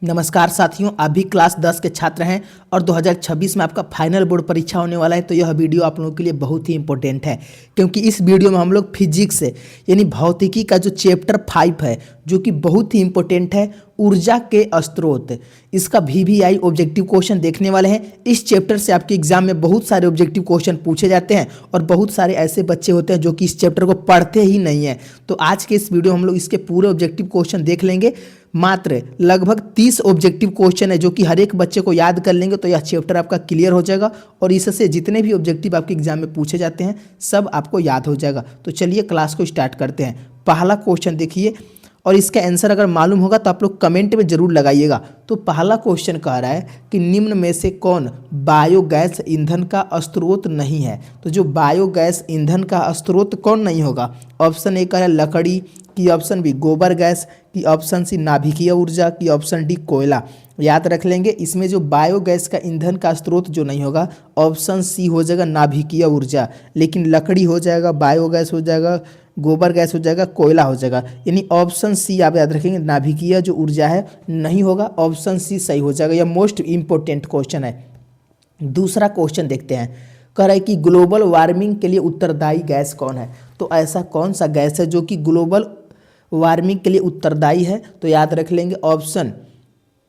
नमस्कार साथियों, आप भी क्लास 10 के छात्र हैं और 2026 में आपका फाइनल बोर्ड परीक्षा होने वाला है। तो यह वीडियो आप लोगों के लिए बहुत ही इंपॉर्टेंट है, क्योंकि इस वीडियो में हम लोग फिजिक्स यानी भौतिकी का जो चैप्टर 5 है, जो कि बहुत ही इंपॉर्टेंट है, ऊर्जा के स्रोत, इसका VVI ऑब्जेक्टिव क्वेश्चन देखने वाले हैं। इस चैप्टर से आपके एग्जाम में बहुत सारे ऑब्जेक्टिव क्वेश्चन पूछे जाते हैं और बहुत सारे ऐसे बच्चे होते हैं जो कि इस चैप्टर को पढ़ते ही नहीं हैं। तो आज के इस वीडियो हम लोग इसके पूरे ऑब्जेक्टिव क्वेश्चन देख लेंगे। मात्र लगभग 30 ऑब्जेक्टिव क्वेश्चन है, जो कि हर एक बच्चे को याद कर लेंगे तो यह चैप्टर आपका क्लियर हो जाएगा और इससे जितने भी ऑब्जेक्टिव आपके एग्जाम में पूछे जाते हैं सब आपको याद हो जाएगा। तो चलिए क्लास को स्टार्ट करते हैं। पहला क्वेश्चन देखिए, और इसका आंसर अगर मालूम होगा तो आप लोग कमेंट में जरूर लगाइएगा। तो पहला क्वेश्चन कह रहा है कि निम्न में से कौन बायोगैस ईंधन का स्रोत नहीं है। तो जो बायोगैस ईंधन का स्रोत कौन नहीं होगा, ऑप्शन ए कह रहा है लकड़ी, की ऑप्शन बी गोबर गैस, की ऑप्शन सी नाभिकीय ऊर्जा, की ऑप्शन डी कोयला। याद रख लेंगे, इसमें जो बायोगैस का ईंधन का स्रोत जो नहीं होगा, ऑप्शन सी हो जाएगा नाभिकीय ऊर्जा, लेकिन लकड़ी हो जाएगा, बायोगैस हो जाएगा, गोबर गैस हो जाएगा, कोयला हो जाएगा। यानी ऑप्शन सी आप याद रखेंगे, नाभिकीय जो ऊर्जा है नहीं होगा, ऑप्शन सी सही हो जाएगा। यह मोस्ट इंपॉर्टेंट क्वेश्चन है। दूसरा क्वेश्चन देखते हैं, कह रहा है कि ग्लोबल वार्मिंग के लिए उत्तरदायी गैस कौन है। तो ऐसा कौन सा गैस है जो कि ग्लोबल वार्मिंग के लिए उत्तरदायी है। तो याद रख लेंगे, ऑप्शन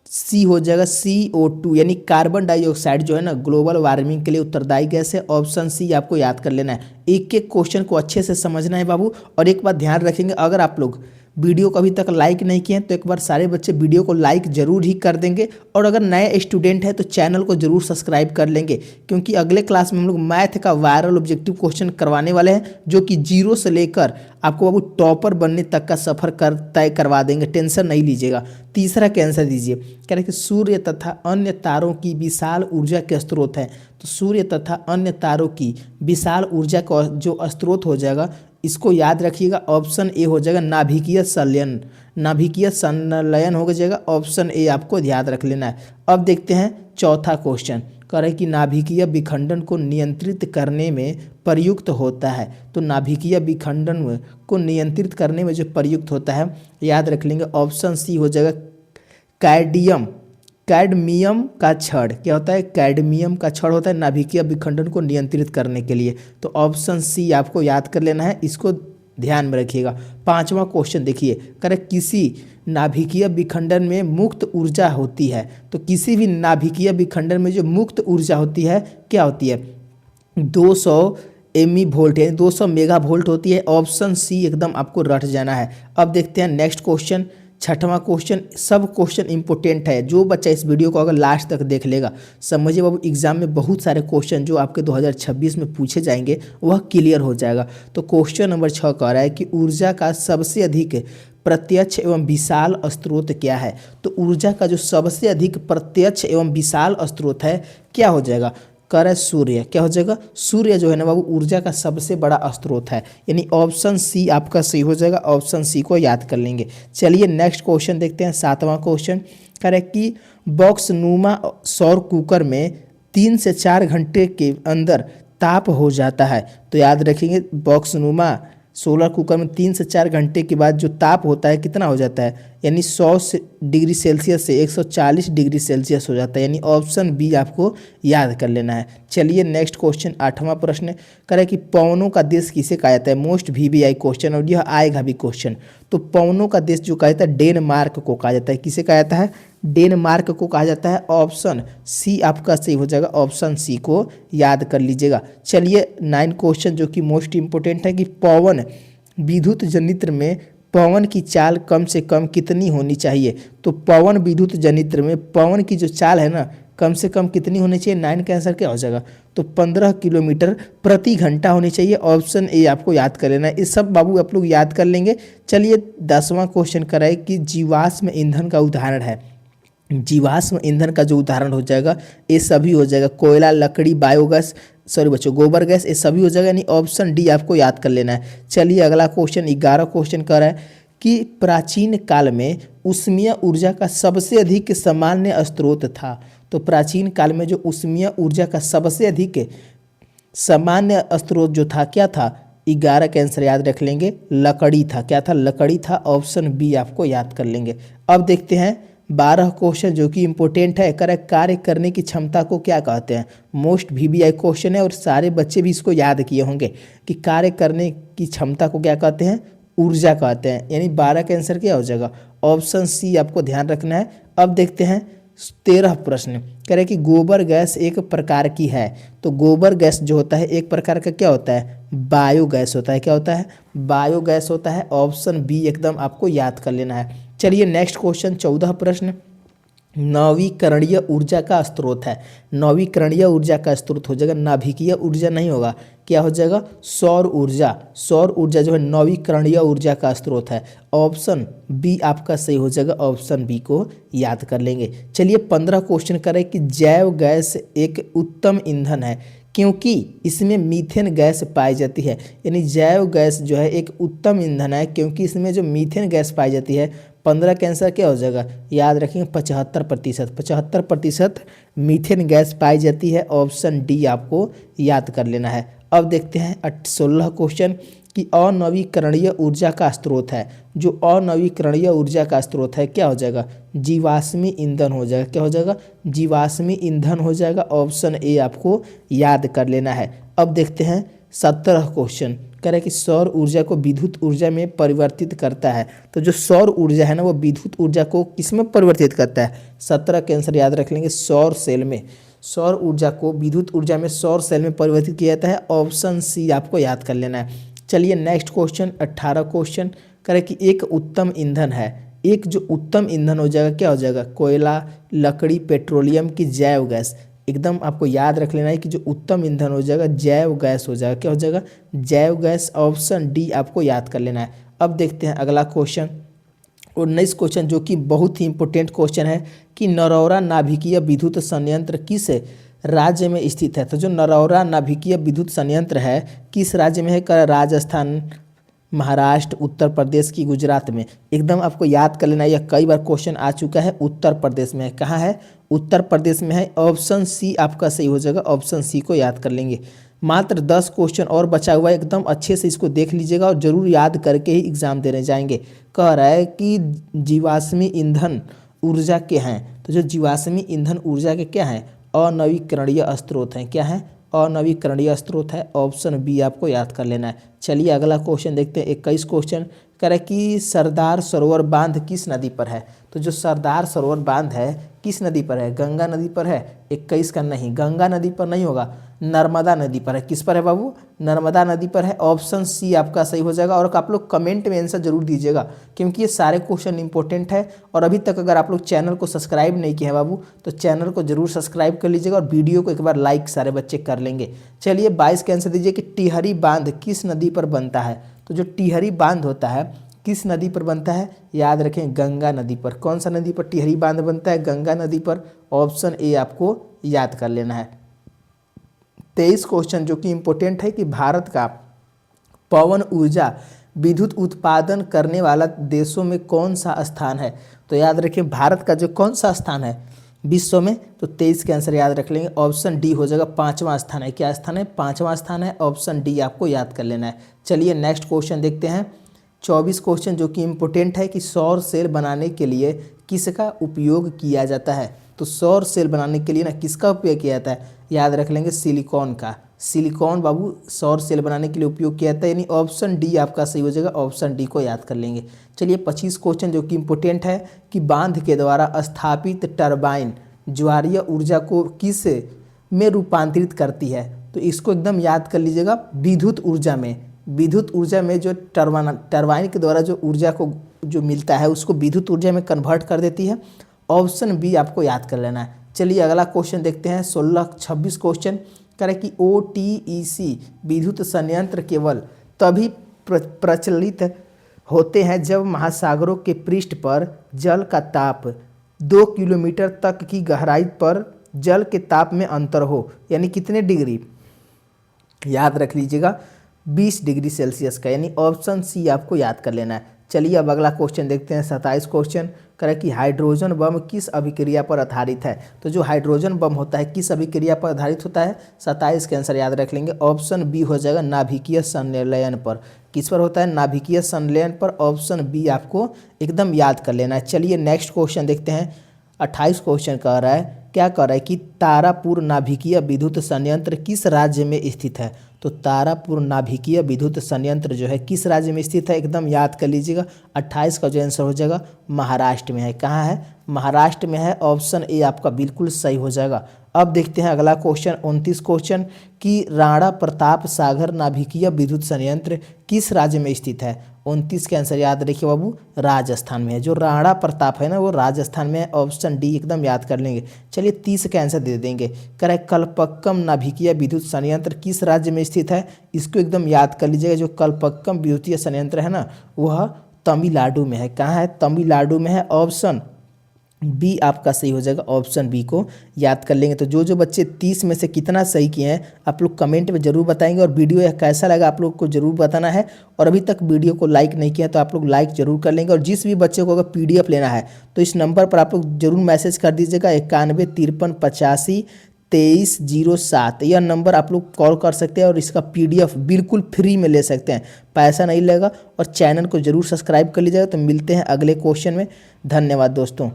सी हो जाएगा CO2, यानी कार्बन डाइऑक्साइड जो है ना, ग्लोबल वार्मिंग के लिए उत्तरदायी गैस है। ऑप्शन सी आपको याद कर लेना है। एक एक क्वेश्चन को अच्छे से समझना है बाबू। और एक बात ध्यान रखेंगे, अगर आप लोग वीडियो को अभी तक लाइक नहीं किए हैं तो एक बार सारे बच्चे वीडियो को लाइक जरूर ही कर देंगे। और अगर नए स्टूडेंट हैं तो चैनल को जरूर सब्सक्राइब कर लेंगे, क्योंकि अगले क्लास में हम लोग मैथ का वायरल ऑब्जेक्टिव क्वेश्चन करवाने वाले हैं, जो कि 0 से लेकर आपको बाबू टॉपर बनने तक का सफर तय करवा देंगे। टेंशन नहीं लीजिएगा। तीसरा का आंसर दीजिए, कह रहे कि सूर्य तथा अन्य तारों की विशाल ऊर्जा के स्रोत है। तो सूर्य तथा अन्य तारों की विशाल ऊर्जा का जो स्रोत हो जाएगा, इसको याद रखिएगा, ऑप्शन ए हो जाएगा नाभिकीय संलयन। नाभिकीय संलयन हो जाएगा, ऑप्शन ए आपको याद रख लेना है। अब देखते हैं चौथा क्वेश्चन, कह रहे कि नाभिकीय विखंडन को नियंत्रित करने में प्रयुक्त होता है। तो नाभिकीय विखंडन को नियंत्रित करने में जो प्रयुक्त होता है, याद रख लेंगे, ऑप्शन सी हो जाएगा कैडमियम का छड़। क्या होता है? कैडमियम का छड़ होता है नाभिकीय विखंडन को नियंत्रित करने के लिए। तो ऑप्शन सी आपको याद कर लेना है, इसको ध्यान में रखिएगा। पांचवा क्वेश्चन देखिए, करे किसी नाभिकीय विखंडन में मुक्त ऊर्जा होती है। तो किसी भी नाभिकीय विखंडन में जो मुक्त ऊर्जा होती है, क्या होती है? 200 ME वोल्ट है, 200 मेगा वोल्ट होती है। ऑप्शन सी एकदम आपको रट जाना है। अब देखते हैं नेक्स्ट क्वेश्चन, छठवां क्वेश्चन। सब क्वेश्चन इंपॉर्टेंट है। जो बच्चा इस वीडियो को अगर लास्ट तक देख लेगा, समझिए बाबू एग्जाम में बहुत सारे क्वेश्चन जो आपके 2026 में पूछे जाएंगे वह क्लियर हो जाएगा। तो क्वेश्चन नंबर 6 कह रहा है कि ऊर्जा का सबसे अधिक प्रत्यक्ष एवं विशाल स्रोत क्या है। तो ऊर्जा का जो सबसे अधिक प्रत्यक्ष एवं विशाल स्रोत है, क्या हो जाएगा? कह रहा है सूर्य। क्या हो जाएगा? सूर्य जो है ना बाबू ऊर्जा का सबसे बड़ा स्रोत है, यानी ऑप्शन सी आपका सही हो जाएगा। ऑप्शन सी को याद कर लेंगे। चलिए नेक्स्ट क्वेश्चन देखते हैं, सातवां क्वेश्चन। कह रहा है कि बॉक्स नुमा सौर कुकर में 3 से 4 घंटे के अंदर ताप हो जाता है। तो याद रखेंगे, बॉक्स नुमा सोलर कुकर में 3 से 4 घंटे के बाद जो ताप होता है कितना हो जाता है? यानी 100 डिग्री सेल्सियस से 140 डिग्री सेल्सियस हो जाता है। यानी ऑप्शन बी आपको याद कर लेना है। चलिए नेक्स्ट क्वेश्चन, आठवां प्रश्न करें कि पवनों का देश किसे कहा जाता है। मोस्ट VVI क्वेश्चन, और यह आएगा भी क्वेश्चन। तो पवनों का देश जो कहा जाता है, डेनमार्क को कहा जाता है। किसे कहा जाता है? डेनमार्क को कहा जाता है। ऑप्शन सी आपका सही हो जाएगा। ऑप्शन सी को याद कर लीजिएगा। चलिए 9 क्वेश्चन जो कि मोस्ट इंपोर्टेंट है कि पवन विद्युत जनित्र में पवन की चाल कम से कम कितनी होनी चाहिए। तो पवन विद्युत जनित्र में पवन की जो चाल है ना, कम से कम कितनी होनी चाहिए? 9 का आंसर क्या हो जाएगा? तो 15 किलोमीटर प्रति घंटा होनी चाहिए। ऑप्शन ए आपको याद कर लेना है। ये सब बाबू आप लोग याद कर लेंगे। चलिए 10वां क्वेश्चन कराए कि जीवाश्म ईंधन का उदाहरण है। जीवाश्म ईंधन का जो उदाहरण हो जाएगा, ये सभी हो जाएगा, कोयला, लकड़ी, बायोगैस, सॉरी बच्चों गोबर गैस, ये सभी हो जाएगा। यानी ऑप्शन डी आपको याद कर लेना है। चलिए अगला क्वेश्चन, 11 क्वेश्चन कर रहा है कि प्राचीन काल में ऊष्मीय ऊर्जा का सबसे अधिक सामान्य स्रोत था। तो प्राचीन काल में जो ऊष्मीय ऊर्जा का सबसे अधिक सामान्य स्रोत जो था, क्या था? 11 का आंसर याद रख लेंगे, लकड़ी था। क्या था? लकड़ी था। ऑप्शन बी आपको याद कर लेंगे। अब देखते हैं 12 क्वेश्चन जो कि इम्पोर्टेंट है। कार्य करने की क्षमता को क्या कहते हैं? मोस्ट वीवीआई क्वेश्चन है और सारे बच्चे भी इसको याद किए होंगे कि कार्य करने की क्षमता को क्या कहते हैं? ऊर्जा कहते हैं। यानी 12 का आंसर क्या हो जाएगा? ऑप्शन सी आपको ध्यान रखना है। अब देखते हैं 13 प्रश्न। कह रहे कि गोबर गैस एक प्रकार की है। तो गोबर गैस जो होता है एक प्रकार का क्या होता है? बायोगैस होता है। क्या होता है? बायोगैस होता है। ऑप्शन बी एकदम आपको याद कर लेना है। चलिए नेक्स्ट क्वेश्चन 14 प्रश्न। नवीकरणीय ऊर्जा का स्रोत है। नवीकरणीय ऊर्जा का स्रोत हो जाएगा, नाभिकीय ऊर्जा नहीं होगा। क्या हो जाएगा? सौर ऊर्जा। सौर ऊर्जा जो है नवीकरणीय ऊर्जा का स्रोत है। ऑप्शन बी आपका सही हो जाएगा। ऑप्शन बी को याद कर लेंगे। चलिए 15 क्वेश्चन करें कि जैव गैस एक उत्तम ईंधन है क्योंकि इसमें मीथेन गैस पाई जाती है। यानी जैव गैस जो है एक उत्तम ईंधन है क्योंकि इसमें जो मीथेन गैस पाई जाती है। 15 का आंसर क्या हो जाएगा? याद रखेंगे 75%। 75% मीथेन गैस पाई जाती है। ऑप्शन डी आपको याद कर लेना है। अब देखते हैं 16 क्वेश्चन कि अनवीकरणीय ऊर्जा का स्रोत है। जो अनवीकरणीय ऊर्जा का स्रोत है क्या हो जाएगा? जीवाश्मी ईंधन हो जाएगा। क्या हो जाएगा? जीवाश्मी ईंधन हो जाएगा। ऑप्शन ए आपको याद कर लेना है। अब देखते हैं 17 क्वेश्चन। कह रहे कि सौर ऊर्जा को विद्युत ऊर्जा में परिवर्तित करता है। तो जो सौर ऊर्जा है ना वो विद्युत ऊर्जा को किस में परिवर्तित करता है? 17 का आंसर याद रख लेंगे, सौर सेल में। सौर ऊर्जा को विद्युत ऊर्जा में सौर सेल में परिवर्तित किया जाता है। ऑप्शन सी आपको याद कर लेना है। चलिए नेक्स्ट क्वेश्चन 18 क्वेश्चन। कह रहे कि एक उत्तम ईंधन है। एक जो उत्तम ईंधन हो जाएगा क्या हो जाएगा? कोयला, लकड़ी, पेट्रोलियम की जैव गैस। एकदम आपको याद रख लेना है कि जो उत्तम ईंधन हो जाएगा जैव गैस हो जाएगा। क्या हो जाएगा? जैव गैस। ऑप्शन डी आपको याद कर लेना है। अब देखते हैं अगला क्वेश्चन 19 क्वेश्चन जो कि बहुत ही इंपॉर्टेंट क्वेश्चन है कि नरौरा नाभिकीय विद्युत संयंत्र किस राज्य में स्थित है? तो जो नरौरा नाभिकीय विद्युत संयंत्र है किस राज्य में है? राजस्थान, महाराष्ट्र, उत्तर प्रदेश की गुजरात में। एकदम आपको याद कर लेना है। यह कई बार क्वेश्चन आ चुका है। उत्तर प्रदेश में है। कहाँ है? उत्तर प्रदेश में है। ऑप्शन सी आपका सही हो जाएगा। ऑप्शन सी को याद कर लेंगे। मात्र 10 क्वेश्चन और बचा हुआ है। एकदम अच्छे से इसको देख लीजिएगा और जरूर याद करके ही एग्जाम देने जाएंगे। कह रहा है कि जीवाश्मी ईंधन ऊर्जा के हैं। तो जो जीवाश्मी ईंधन ऊर्जा के क्या हैं? अनवीकरणीय स्रोत हैं। क्या है? अनवीकरणीय स्रोत है। ऑप्शन बी आपको याद कर लेना है। चलिए अगला क्वेश्चन देखते हैं 21 क्वेश्चन। कह रहा है कि सरदार सरोवर बांध किस नदी पर है? तो जो सरदार सरोवर बांध है किस नदी पर है? गंगा नदी पर है। 21 का नहीं, गंगा नदी पर नहीं होगा, नर्मदा नदी पर है। किस पर है बाबू? नर्मदा नदी पर है। ऑप्शन सी आपका सही हो जाएगा। और आप लोग कमेंट में आंसर जरूर दीजिएगा क्योंकि ये सारे क्वेश्चन इंपॉर्टेंट है। और अभी तक अगर आप लोग चैनल को सब्सक्राइब नहीं किए हैं बाबू तो चैनल को जरूर सब्सक्राइब कर लीजिएगा और वीडियो को एक बार लाइक सारे बच्चे कर लेंगे। चलिए 22 का आंसर दीजिए कि टिहरी बांध किस नदी पर बनता है? तो जो टिहरी बांध होता है किस नदी पर बनता है? याद रखें गंगा नदी पर। कौन सा नदी पर टिहरी बांध बनता है? गंगा नदी पर। ऑप्शन ए आपको याद कर लेना है। 23 क्वेश्चन जो कि इंपॉर्टेंट है कि भारत का पवन ऊर्जा विद्युत उत्पादन करने वाला देशों में कौन सा स्थान है? तो याद रखें भारत का जो कौन सा स्थान है विश्व में? तो 23 के आंसर याद रख लेंगे। ऑप्शन डी हो जाएगा। 5वां स्थान है। क्या स्थान है? 5वां स्थान है। ऑप्शन डी आपको याद कर लेना है। चलिए नेक्स्ट क्वेश्चन देखते हैं 24 क्वेश्चन जो कि इम्पोर्टेंट है कि सौर सेल बनाने के लिए किसका उपयोग किया जाता है? तो सौर सेल बनाने के लिए ना किसका उपयोग किया जाता है? याद रख लेंगे सिलिकॉन का। सिलिकॉन बाबू सौर सेल बनाने के लिए उपयोग किया जाता है। यानी ऑप्शन डी आपका सही हो जाएगा। ऑप्शन डी को याद कर लेंगे। चलिए 25 क्वेश्चन जो कि इम्पोर्टेंट है कि बांध के द्वारा स्थापित टरबाइन ज्वारीय ऊर्जा को किस में रूपांतरित करती है? तो इसको एकदम याद कर लीजिएगा। विद्युत ऊर्जा में। विद्युत ऊर्जा में जो टरबाइन के द्वारा जो ऊर्जा को जो मिलता है उसको विद्युत ऊर्जा में कन्वर्ट कर देती है। ऑप्शन बी आपको याद कर लेना है। चलिए अगला क्वेश्चन देखते हैं 26 क्वेश्चन। करें कि OTEC विद्युत संयंत्र केवल तभी प्रचलित होते हैं जब महासागरों के पृष्ठ पर जल का ताप 2 किलोमीटर तक की गहराई पर जल के ताप में अंतर हो। यानी कितने डिग्री? याद रख लीजिएगा 20 डिग्री सेल्सियस का। यानी ऑप्शन सी आपको याद कर लेना है। चलिए अब अगला क्वेश्चन देखते हैं 27 क्वेश्चन। करें कि हाइड्रोजन बम किस अभिक्रिया पर आधारित है? तो जो हाइड्रोजन बम होता है किस अभिक्रिया पर आधारित होता है? 27 के आंसर याद रख लेंगे। ऑप्शन बी हो जाएगा नाभिकीय संलयन पर। किस पर होता है? नाभिकीय संलयन पर। ऑप्शन बी आपको एकदम याद कर लेना है। चलिए नेक्स्ट क्वेश्चन देखते हैं। 28 क्वेश्चन कह रहा है, क्या कह रहा है कि तारापुर नाभिकीय विद्युत संयंत्र किस राज्य में स्थित है? तो तारापुर नाभिकीय विद्युत संयंत्र जो है किस राज्य में स्थित है? एकदम याद कर लीजिएगा। 28 का जो आंसर हो जाएगा महाराष्ट्र में है। कहाँ है? महाराष्ट्र में है। ऑप्शन ए आपका बिल्कुल सही हो जाएगा। अब देखते हैं अगला क्वेश्चन 29 क्वेश्चन कि राणा प्रताप सागर नाभिकीय विद्युत संयंत्र किस राज्य में स्थित है? 29 का आंसर याद रखिए बाबू, राजस्थान में है। जो राणा प्रताप है ना वो राजस्थान में है। ऑप्शन डी एकदम याद कर लेंगे। चलिए 30 का आंसर दे देंगे। कह रहा है कलपक्कम नाभिकीय विद्युत संयंत्र किस राज्य में स्थित है? इसको एकदम याद कर लीजिएगा। जो कलपक्कम विद्युतीय संयंत्र है ना वह तमिलनाडु में है। कहाँ है? तमिलनाडु में है। ऑप्शन बी आपका सही हो जाएगा। ऑप्शन बी को याद कर लेंगे। तो जो जो बच्चे 30 में से कितना सही किए हैं आप लोग कमेंट में जरूर बताएंगे, और वीडियो यह कैसा लगा आप लोग को जरूर बताना है। और अभी तक वीडियो को लाइक नहीं किया तो आप लोग लाइक जरूर कर लेंगे। और जिस भी बच्चे को अगर पीडीएफ लेना है तो इस नंबर पर आप लोग जरूर मैसेज कर दीजिएगा 9153852307। यह नंबर आप लोग कॉल कर सकते हैं और इसका पीडीएफ बिल्कुल फ्री में ले सकते हैं, पैसा नहीं लगेगा। और चैनल को जरूर सब्सक्राइब कर लीजिएगा। तो मिलते हैं अगले क्वेश्चन में। धन्यवाद दोस्तों।